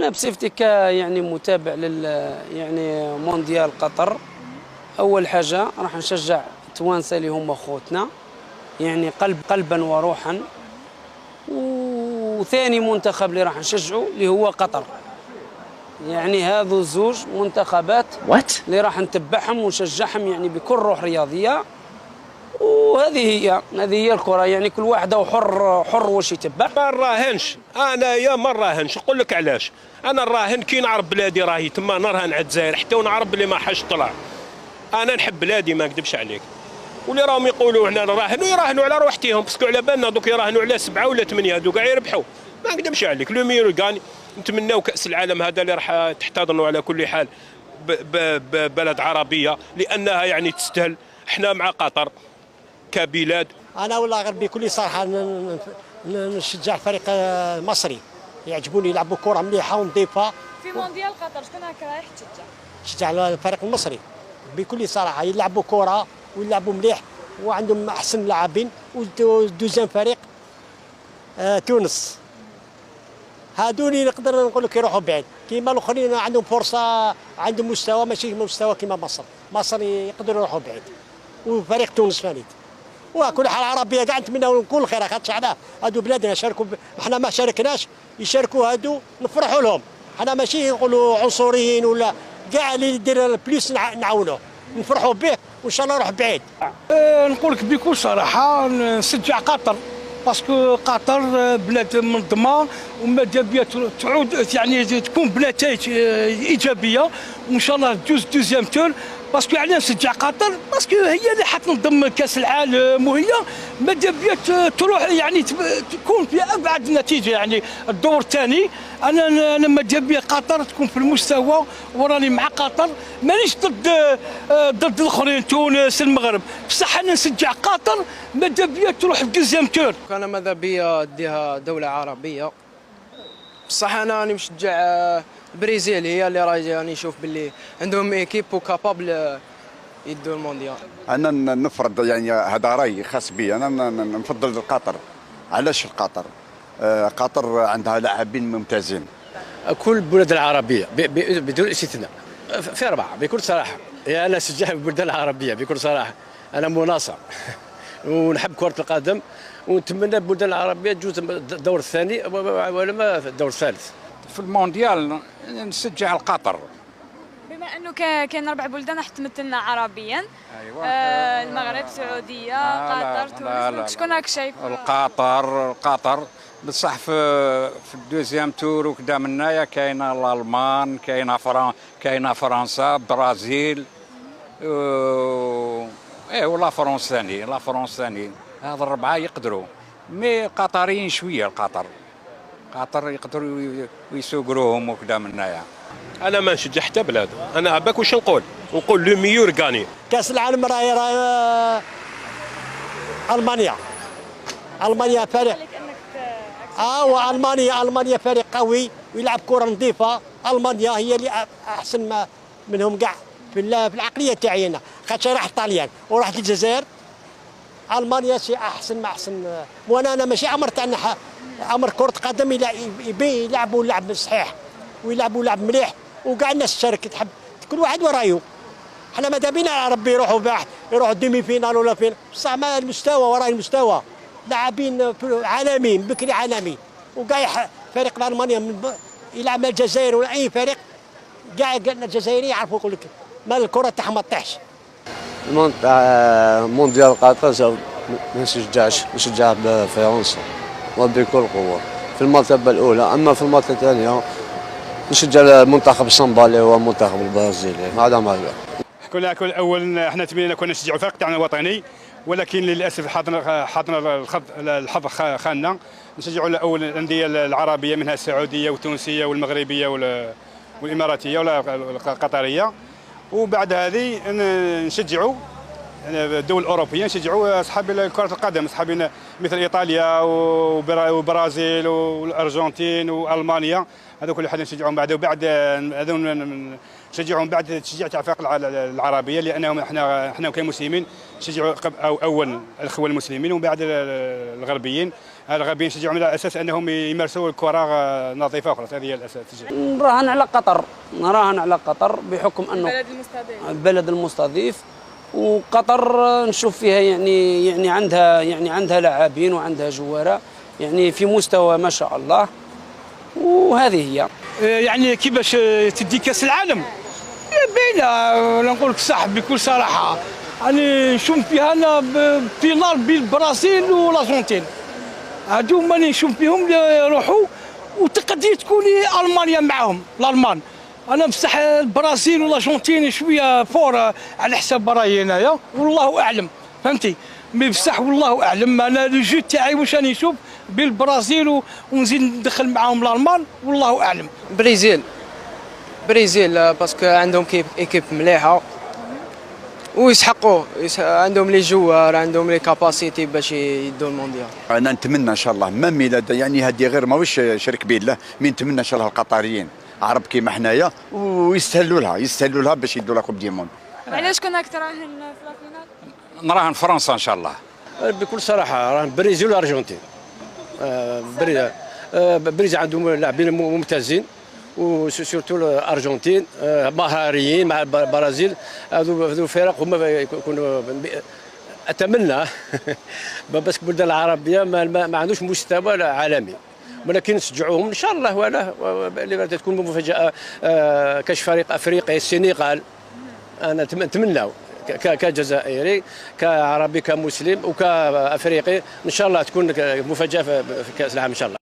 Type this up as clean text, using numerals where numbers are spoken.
أنا بصفتي يعني متابع يعني مونديال قطر. أول حاجة راح نشجع التوانسة اللي هم خوتنا، يعني قلبا وروحا. وثاني منتخب اللي راح نشجعه اللي هو قطر. يعني هذو الزوج منتخبات اللي راح نتبعهم ونشجعهم يعني بكل روح رياضية. هذه هي الكرة، يعني كل واحد حر واش يتبع. ما نراهنش انايا، ما نراهنش. نقول لك علاش. انا نراهن كي نعرف بلادي راهي تما، نرهن على الجزائر حتى ونعرف بلي ما حاش طلع. انا نحب بلادي ما نكذبش عليك. واللي راهم يقولوا احنا نراهنوا يراهنوا على روحتهم، باسكو على بالنا دوك يراهنوا على 7 ولا 8 هذوك يربحوا. ما نكذبش عليك. لو ميرو كاني نتمناو كاس العالم هذا اللي راح تحتضنوا على كل حال بلد عربيه، لانها يعني تستاهل. احنا مع قطر كبلاد. انا والله غير بكل صراحه نشجع الفريق المصري، يعجبوني يلعبوا كره مليحه ونظيفه. في مونديال قطر شكون هكا رايح تشجع؟ نشجع الفريق المصري بكل صراحه، يلعبوا كره ويلعبوا مليح وعندهم احسن لاعبين. والدوزيام فريق تونس، هادوني نقدر نقول لك يروحوا بعيد. كيما الاخرين عندهم فرصه، عندهم مستوى ماشي مستوى كيما مصر يقدروا يروحوا بعيد. وفريق تونس فانيت وكل حال عربيه كاع نتمناو كل خير. خاطر شعبنا هادو بلادنا شاركوا، احنا ما شاركناش يشاركوا هادو نفرحوا لهم. احنا ماشي نقولوا عنصريين ولا كاع اللي يدير البليس نعاونوه نفرحوا به وان شاء الله نروح بعيد. نقول لك بكل صراحه نشجع قطر، باسكو قطر بلاد منظمه وماذا بيا تعود يعني تكون بنتائج ايجابيه، وان شاء الله تجوز دوزيام تور. باسكو علاش نشجع قطر؟ باسكو هي اللي حتنظم كاس العالم، وهي ماذا بيا تروح يعني تكون في ابعد نتيجه. يعني الدور الثاني انا ماذا بيا قطر تكون في المستوى، وراني مع قطر، مانيش ضد الاخرين تونس المغرب، بصح انا نشجع قطر ماذا بيا تروح في دوزيام تور. انا ماذا بيا ديها دوله عربيه، بصح انا راني مشجع البرازيل، هي اللي راني نشوف باللي عندهم ايكيب وكابابل يدوا المونديال. انا نفرض يعني هذا راي خاص بي، انا نفضل قطر. علاش قطر؟ قطر عندها لاعبين ممتازين. كل البلاد العربيه بدون استثناء في 4 بكل صراحه. يعني انا شجع البلدان العربيه بكل صراحه، انا مناصر ونحب كره القدم، ونتمنى البلدان العربيه تجوز الدور الثاني ولا ما الدور الثالث. في المونديال نشجع القطر، بما انه كاين 4 بلدان راح تمثلنا عربيا. أيوة. المغرب، السعوديه، قطر، تونس. شكون راك شايف؟ القطر بصح في الدوزيام تور وكذا منايا كاينه الالمان، كاينه فرنسا، برازيل، ولا فرنسا ثاني. هذا 4 يقدروا، مي قطريين شويه. قطر يقدروا يسوقروهم وكذا منايا. انا ما نشجع حتى بلاد. انا عباك واش نقول لو ميور غاني. كاس العالم راهي المانيا فريق. والمانيا فريق قوي ويلعب كره نظيفه. المانيا هي اللي احسن ما منهم كاع في العقليه تاعي انا، خاطر راح الطاليان وراح الجزائر. المانيا شي احسن ما احسن. وانا ماشي عمر تاعنا عمر كره قدم يلعبوا اللعب صحيح ويلعبوا لعب مليح، وكاع الناس تشارك تحب كل واحد ورايو. احنا ماذا بينا ربي يروحوا ديمي فينال ولا فين، بصح ما المستوى وراي المستوى. لاعبين عالميين بكري عالمي، وكاع فريق المانيا يلعب مع الجزائر ولا اي فريق كاع الجزائريين يعرفوا يقول لك ما الكره تاعهم ما تطيحش. مونديال قطر ما نشجع بفرنسا وبكل قوه في المرتبه الاولى. اما في المرتبه الثانيه نشجع المنتخب الصنبالي والمنتخب البرازيلي. هذا ما كل اول احنا تمنينا كنا نشجعوا الفريق تاعنا الوطني، ولكن للاسف حظنا الحظ خاننا. نشجعوا الاول الانديه العربيه، منها السعوديه والتونسيه والمغربيه والاماراتيه ولا القطريه، وبعد هذه نشجعوا الدول الاوروبيه نشجعوا اصحاب كره القدم، اصحاب مثل ايطاليا والبرازيل والارجنتين والمانيا، هذوك كل حد نشجعهم بعد، وبعد هذول نشجعهم بعد تشجيع تاع الفرق العربيه، لانهم احنا كمسلمين نشجعوا اول الاخوه المسلمين ومن بعد الغربيين نشجعهم على اساس انهم يمارسوا الكره نظيفه وخلاص. هذه هي الاساس. نراهن على قطر بحكم انه البلد المستضيف، وقطر نشوف فيها يعني عندها لاعبين وعندها جواره يعني في مستوى ما شاء الله، وهذه هي. يعني كيفاش تدي كاس العالم باينه، نقول لك صح بكل صراحه، يعني نشوف فيها انا فينال بين البرازيل والارجنتين، هادو هما اللي نشوف فيهم يروحوا، وتقدر تكون المانيا معاهم الالمان. انا بصح البرازيل والارجنتين شويه فور على حساب رايي انايا، والله اعلم فهمتي، مي بصح والله اعلم. انا لو جو تاعي واش راني نشوف بين البرازيل ونزيد ندخل معاهم الالمان، والله اعلم. برازيل باسكو عندهم ايكيب مليحه ويسحقوا، عندهم لي جوار، عندهم لي كاباسيتي باش يدوا المونديال. انا نتمنى ان شاء الله ما ميلاد، يعني هذه غير ماهوش شرك بالله، مي نتمنى ان شاء الله القطريين عرب كيما حنايا ويستهلوا لها باش يدوا لا كوب دي موند. علاش كون راك تراهن في لافينال؟ نراهن فرنسا ان شاء الله. بكل صراحه راهن البرازيل والارجنتين. البرازيل عندهم لاعبين ممتازين، وسورتو الارجنتين مهاريين مع البرازيل. هذو الفرق هما يكونوا اتمنى بس البلدان العربيه ما عندوش مستوى عالمي، ولكن نشجعوهم ان شاء الله. ولا تكون مفاجاه كاش فريق افريقي السنغال، انا نتمنى كجزائري كعربي كمسلم وكافريقي ان شاء الله تكون مفاجاه في كاس العالم ان شاء الله.